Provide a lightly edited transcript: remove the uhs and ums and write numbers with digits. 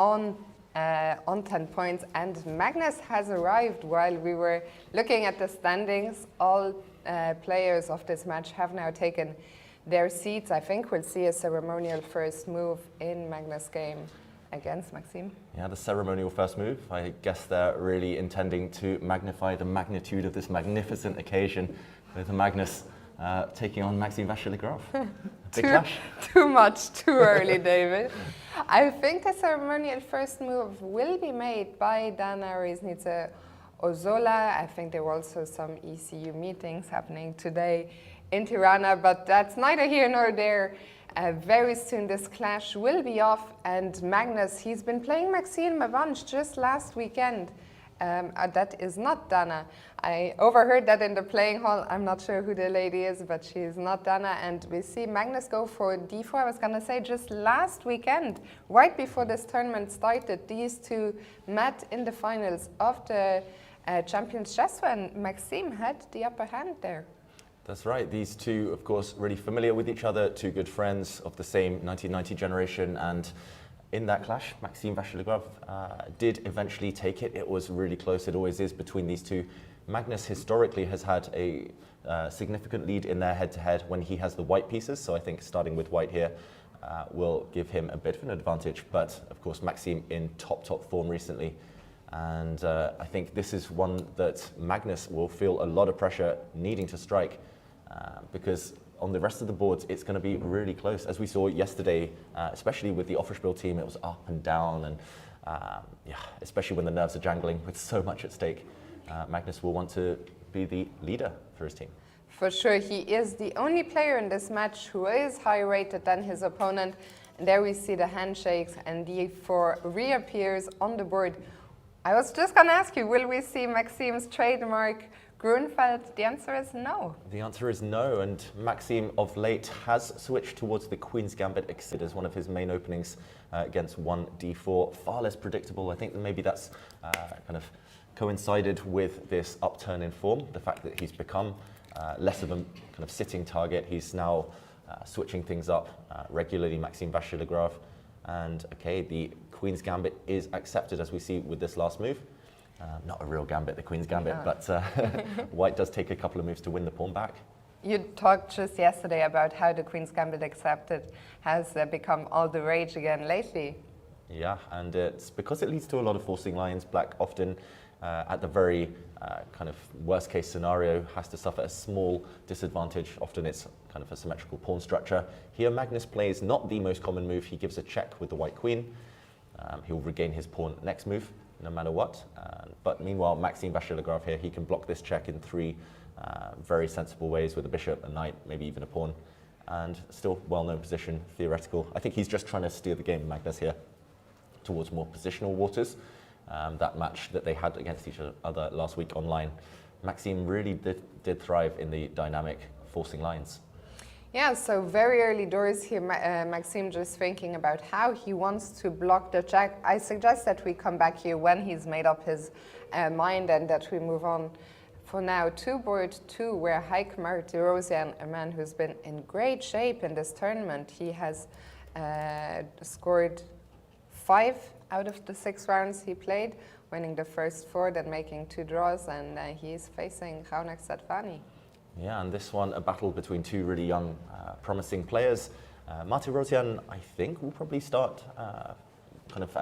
on 10 points, and Magnus has arrived while we were looking at the standings. All players of this match have now taken their seats. I think we'll see a ceremonial first move in Magnus' game against Maxime. Yeah, the ceremonial first move. I guess they're really intending to magnify the magnitude of this magnificent occasion with Magnus taking on Maxime Vachier Lagrave. Big clash. Too much, too early, David. I think the ceremonial first move will be made by Dana Riznica Ozola. I think there were also some ECU meetings happening today in Tirana, but that's neither here nor there. Very soon this clash will be off, and Magnus, he's been playing Maxime a bunch just last weekend. That is not Dana. I overheard that in the playing hall. I'm not sure who the lady is, but she's not Dana. And we see Magnus go for d4. I was going to say just last weekend, right before this tournament started, these two met in the finals of the Champions Chess when Maxime had the upper hand there. That's right. These two, of course, really familiar with each other, two good friends of the same 1990 generation, and in that clash, Maxime Vachier Lagrave did eventually take it. It was really close. It always is between these two. Magnus historically has had a significant lead in their head-to-head when he has the white pieces, so I think starting with white here will give him a bit of an advantage. But, of course, Maxime in top form recently. And I think this is one that Magnus will feel a lot of pressure needing to strike because on the rest of the boards, it's going to be really close. As we saw yesterday, especially with the Offerspiel team, it was up and down, and yeah, especially when the nerves are jangling with so much at stake. Magnus will want to be the leader for his team. For sure, he is the only player in this match who is higher rated than his opponent. And there we see the handshakes, and d4 reappears on the board. I was just going to ask you, will we see Maxime's trademark Grunfeld? The answer is no. The answer is no, and Maxime of late has switched towards the Queen's Gambit as one of his main openings against 1d4. Far less predictable. I think that maybe that's kind of coincided with this upturn in form, the fact that he's become less of a kind of sitting target. He's now switching things up regularly, Maxime Vachier Lagrave. And okay, the Queen's Gambit is accepted, as we see with this last move. Not a real gambit, the Queen's Gambit, no. But White does take a couple of moves to win the pawn back. You talked just yesterday about how the Queen's Gambit accepted has become all the rage again lately. Yeah, and it's because it leads to a lot of forcing lines. Black often, at the very kind of worst case scenario, has to suffer a small disadvantage. Often it's kind of a symmetrical pawn structure. Here Magnus plays not the most common move. He gives a check with the White Queen. He'll regain his pawn next move, no matter what. But meanwhile, Maxime Vachier Lagrave here, he can block this check in three very sensible ways with a bishop, a knight, maybe even a pawn, and still well-known position, theoretical. I think he's just trying to steer the game, Magnus, here, towards more positional waters. That match that they had against each other last week online, Maxime really did thrive in the dynamic forcing lines. Yeah, so very early doors here, Maxime just thinking about how he wants to block the check. I suggest that we come back here when he's made up his mind, and that we move on for now to board 2, where Heike Martirosyan, a man who's been in great shape in this tournament, he has scored 5 out of the 6 rounds he played, winning the first 4, then making 2 draws, and he's facing Raunak Sadvani. Yeah, and this one, a battle between 2 really young, promising players. Martirosyan, I think, will probably start kind of